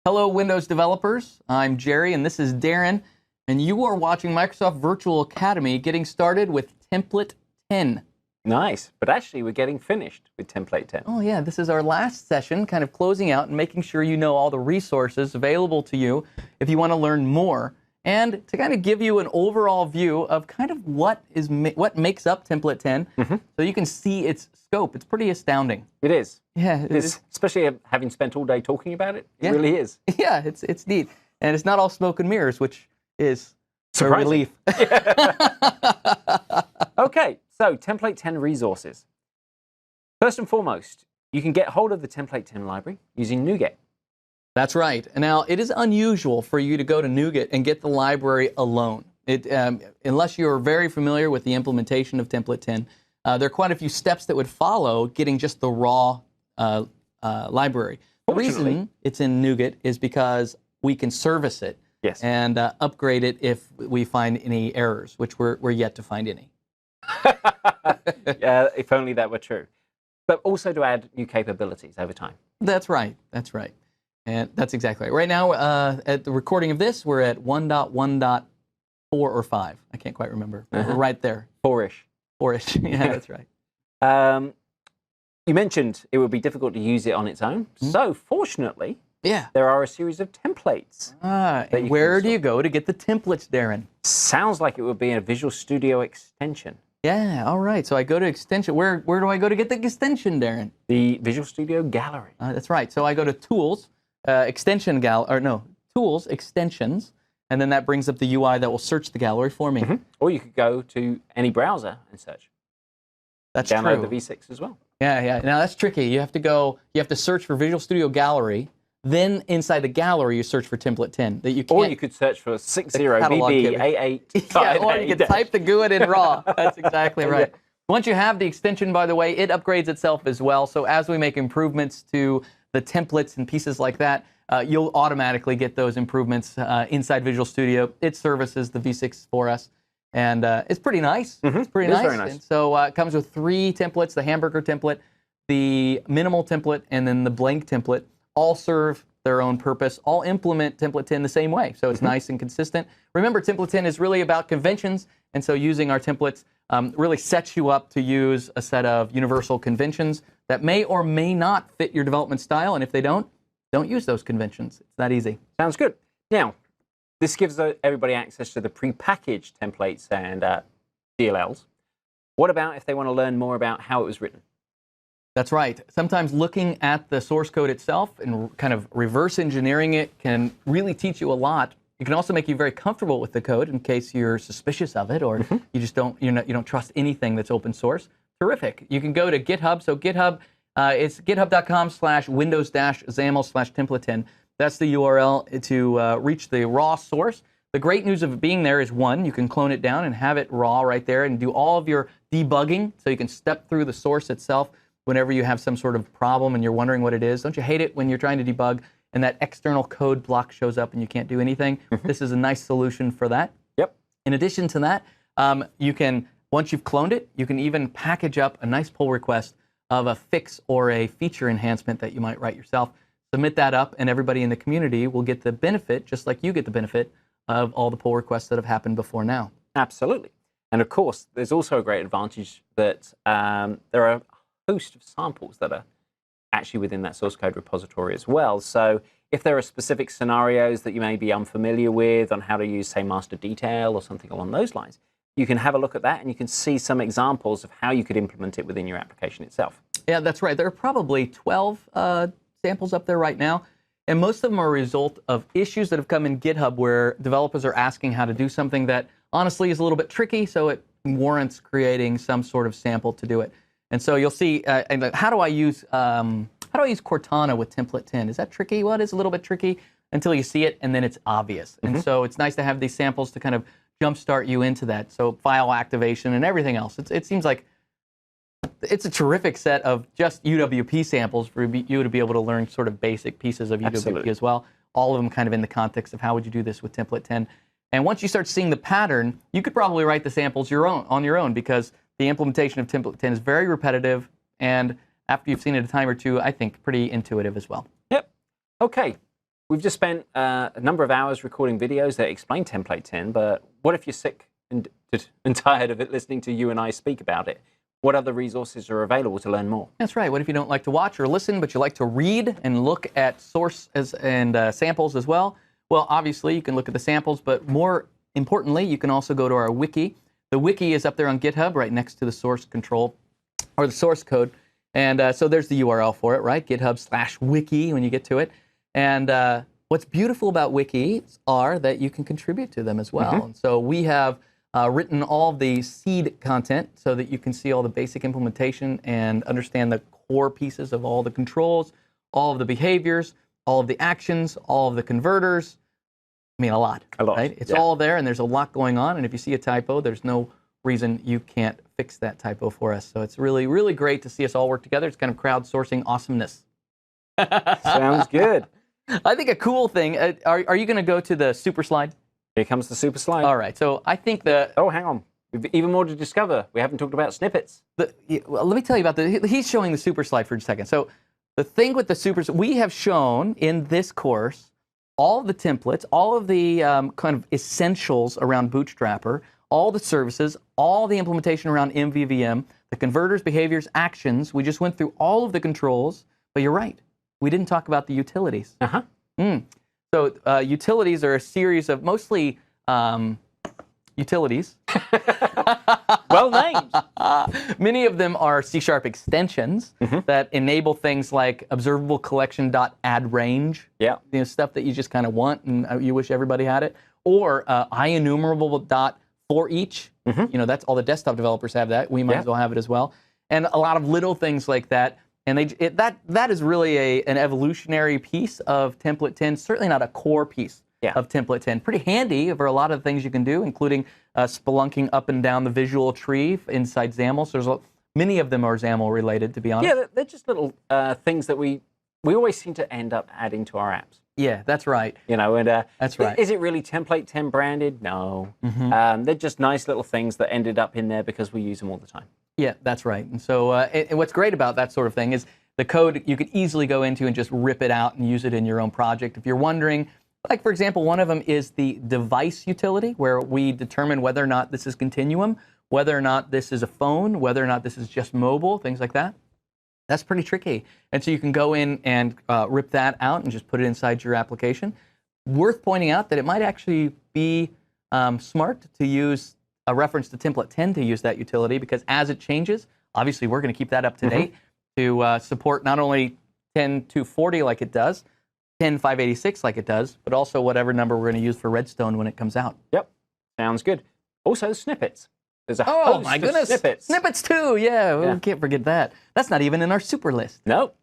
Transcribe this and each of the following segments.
Hello, Windows developers. I'm Jerry, and this is Darren, and you are watching Microsoft Virtual Academy getting started with Template 10. Nice, but actually we're getting finished with Template 10. Oh yeah, this is our last session, kind of closing out and making sure you know all the resources available to you if you want to learn more, and to kind of give you an overall view of kind of what makes up Template 10, so you can see its scope. It's pretty astounding. It is. Yeah, it is. Especially having spent all day talking about it. It Yeah. really is. Yeah, it's neat, and it's not all smoke and mirrors, which is Surprising. a relief. Okay, so Template 10 resources. First and foremost, you can get hold of the Template 10 library using NuGet. That's right. Now, it is unusual for you to go to NuGet and get the library alone. Unless you're very familiar with the implementation of Template 10, there are quite a few steps that would follow getting just the raw library. The reason it's in NuGet is because we can service it and upgrade it if we find any errors, which we're yet to find any. If only that were true. But also to add new capabilities over time. That's right. That's right. And that's exactly right. Right now, at the recording of this, we're at 1.1.4 or 5. I can't quite remember. We're right there. 4-ish. 4-ish. Yeah, that's right. You mentioned it would be difficult to use it on its own. So fortunately, there are a series of templates. And where do you go to get the templates, Darren? Sounds like it would be a Visual Studio extension. Yeah, all right. So I go to extension. Where do I go to get the extension, Darren? The Visual Studio Gallery. That's right. So I go to Tools, Tools, Extensions, and then that brings up the UI that will search the gallery for me. Or you could go to any browser and search. That's Download true. the V6 as well. Yeah. Now that's tricky. You have to search for Visual Studio Gallery. Then inside the gallery, you search for Template 10. That you can't. Or you could search for 60BB88. Yeah, or you could type the GUID in raw. That's exactly right. Yeah. Once you have the extension, by the way, it upgrades itself as well. So as we make improvements to the templates and pieces like that, you'll automatically get those improvements inside Visual Studio. It services the V6 for us. And it's pretty nice. It's pretty nice. Very nice. And so it comes with 3 templates, the hamburger template, the minimal template, and then the blank template. All serve their own purpose, all implement Template 10 the same way. So it's nice and consistent. Remember, Template 10 is really about conventions, and so using our templates really sets you up to use a set of universal conventions that may or may not fit your development style, and if they don't use those conventions. It's that easy. Sounds good. Now, this gives everybody access to the prepackaged templates and DLLs. What about if they want to learn more about how it was written? That's right. Sometimes looking at the source code itself and kind of reverse engineering it can really teach you a lot. It can also make you very comfortable with the code in case you're suspicious of it or you just don't trust anything that's open source. Terrific. You can go to GitHub. So GitHub, it's github.com/windows-xaml/template10. That's the URL to reach the raw source. The great news of it being there is, one, you can clone it down and have it raw right there and do all of your debugging, so you can step through the source itself whenever you have some sort of problem and you're wondering what it is. Don't you hate it when you're trying to debug and that external code block shows up and you can't do anything? This is a nice solution for that. Yep. In addition to that, you can, once you've cloned it, you can even package up a nice pull request of a fix or a feature enhancement that you might write yourself. Submit that up, and everybody in the community will get the benefit, just like you get the benefit, of all the pull requests that have happened before now. Absolutely. And of course, there's also a great advantage that there are a host of samples that are actually within that source code repository as well. So if there are specific scenarios that you may be unfamiliar with on how to use, say, master detail or something along those lines, you can have a look at that and you can see some examples of how you could implement it within your application itself. Yeah, that's right. There are probably 12 samples up there right now. And most of them are a result of issues that have come in GitHub where developers are asking how to do something that honestly is a little bit tricky, so it warrants creating some sort of sample to do it. And so you'll see, how do I use Cortana with Template 10? Is that tricky? Well, it is a little bit tricky until you see it, and then it's obvious. And so it's nice to have these samples to kind of jumpstart you into that. So file activation and everything else. It seems like it's a terrific set of just UWP samples for you to be able to learn sort of basic pieces of UWP as well. All of them kind of in the context of how would you do this with Template 10. And once you start seeing the pattern, you could probably write the samples on your own because the implementation of Template 10 is very repetitive, and after you've seen it a time or two, I think pretty intuitive as well. Yep. Okay. we've just spent a number of hours recording videos that explain Template 10, but what if you're sick and tired of it listening to you and I speak about it? What other resources are available to learn more? That's right. What if you don't like to watch or listen, but you like to read and look at sources and samples as well? Well, obviously, you can look at the samples, but more importantly, you can also go to our wiki. The wiki is up there on GitHub right next to the source control or the source code. And so there's the URL for it, right? GitHub/wiki when you get to it. And what's beautiful about wikis are that you can contribute to them as well. And so we have written all the seed content so that you can see all the basic implementation and understand the core pieces of all the controls, all of the behaviors, all of the actions, all of the converters. I mean, a lot. Right? It's all there, and there's a lot going on. And if you see a typo, there's no reason you can't fix that typo for us. So it's really, really great to see us all work together. It's kind of crowdsourcing awesomeness. Sounds good. I think a cool thing, are you going to go to the super slide? Here comes the super slide. All right, so I think the... Oh, hang on. We've even more to discover. We haven't talked about snippets. Well, let me tell you about he's showing the super slide for a second. So the thing with the super, we have shown in this course all of the templates, all of the kind of essentials around Bootstrapper, all the services, all the implementation around MVVM, the converters, behaviors, actions. We just went through all of the controls, but you're right. We didn't talk about the utilities. So utilities are a series of mostly utilities. Well named. Many of them are C# extensions that enable things like observable collection.addRange. Yeah. You know, stuff that you just kind of want and you wish everybody had it. Or IEnumerable.forEach. You know, that's all the desktop developers have that. We might as well have it as well. And a lot of little things like that. And that is really an evolutionary piece of Template 10, certainly not a core piece of Template 10. Pretty handy for a lot of the things you can do, including spelunking up and down the visual tree inside XAML. So there's many of them are XAML related, to be honest. Yeah, they're just little things that we always seem to end up adding to our apps. Yeah, that's right. You know, and that's right. Is it really Template 10 branded? No. They're just nice little things that ended up in there because we use them all the time. Yeah, that's right. And so and what's great about that sort of thing is the code you could easily go into and just rip it out and use it in your own project. If you're wondering, like for example, one of them is the device utility, where we determine whether or not this is continuum, whether or not this is a phone, whether or not this is just mobile, things like that. That's pretty tricky. And so you can go in and rip that out and just put it inside your application. Worth pointing out that it might actually be smart to use a reference to Template 10 to use that utility, because as it changes, obviously we're going to keep that up to date to support not only 10.240 like it does, 10.586 like it does, but also whatever number we're going to use for Redstone when it comes out. Yep, sounds good. Also, snippets. There's a host of snippets. Snippets too, yeah, we can't forget that. That's not even in our super list. Nope.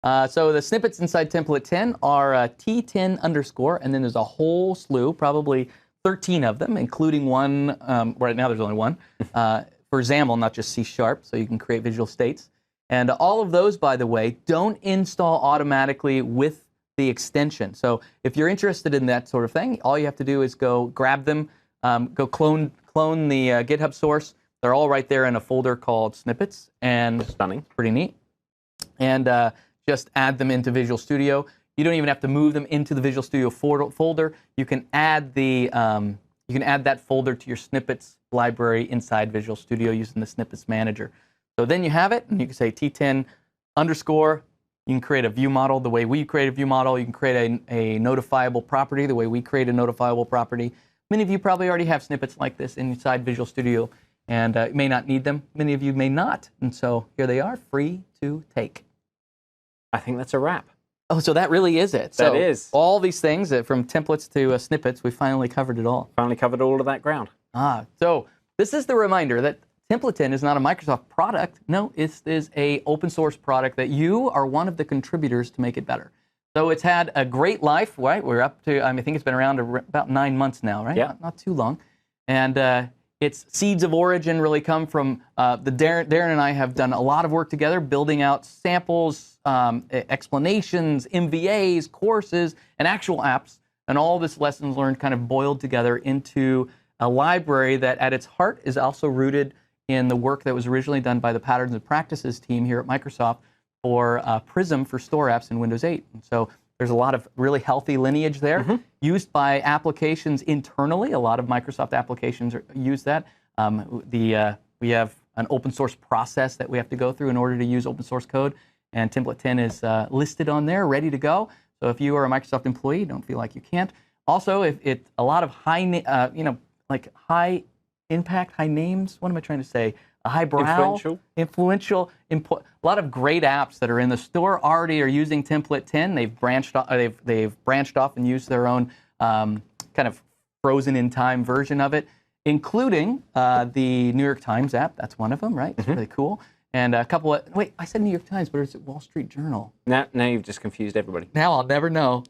So the snippets inside Template 10 are T10 underscore, and then there's a whole slew, probably 13 of them, including one, right now there's only one, for XAML, not just C#, so you can create visual states. And all of those, by the way, don't install automatically with the extension. So if you're interested in that sort of thing, all you have to do is go grab them, go clone the GitHub source. They're all right there in a folder called snippets, and stunning, pretty neat. And just add them into Visual Studio. You don't even have to move them into the Visual Studio folder. You can add that folder to your snippets library inside Visual Studio using the snippets manager. So then you have it, and you can say T10 underscore. You can create a view model the way we create a view model. You can create a notifiable property the way we create a notifiable property. Many of you probably already have snippets like this inside Visual Studio, and you may not need them. Many of you may not, and so here they are, free to take. I think that's a wrap. Oh, so that really is it. That is. All these things, from templates to snippets, we finally covered it all. Finally covered all of that ground. So this is the reminder that Template 10 is not a Microsoft product. No, it is an open source product that you are one of the contributors to make it better. So it's had a great life, right? We're up to, I think it's been around about 9 months now, right? Yeah. Not too long. And its seeds of origin really come from Darren and I have done a lot of work together, building out samples, explanations, MVAs, courses, and actual apps. And all this lessons learned kind of boiled together into a library that at its heart is also rooted in the work that was originally done by the Patterns and Practices team here at Microsoft for Prism for Store Apps in Windows 8. And so There's a lot of really healthy lineage there, used by applications internally. A lot of Microsoft applications use that. We have an open source process that we have to go through in order to use open source code, and Template 10 is listed on there, ready to go. So if you are a Microsoft employee, don't feel like you can't. Also, if a lot of like high impact, high names. What am I trying to say? A highbrow, influential, a lot of great apps that are in the store already are using Template 10. They've branched off. They've branched off and used their own kind of frozen in time version of it, including the New York Times app. That's one of them, right? It's really cool. And a couple of, wait, I said New York Times, but it's Wall Street Journal. Now you've just confused everybody. Now I'll never know.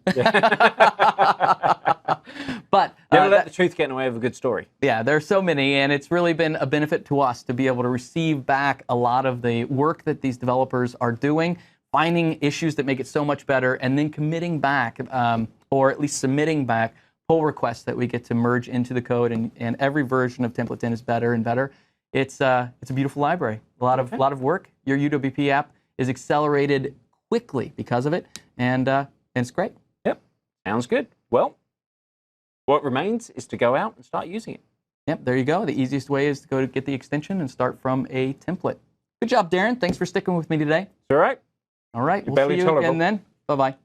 But never let the truth get in the way of a good story. Yeah, there's so many, and it's really been a benefit to us to be able to receive back a lot of the work that these developers are doing, finding issues that make it so much better, and then committing back, or at least submitting back pull requests that we get to merge into the code, and every version of Template 10 is better and better. It's a beautiful library. A lot of work. Your UWP app is accelerated quickly because of it, and it's great. Yep, sounds good. Well, what remains is to go out and start using it. Yep, there you go. The easiest way is to go to get the extension and start from a template. Good job, Darren. Thanks for sticking with me today. It's all right. All right, we'll see you again then. Bye-bye.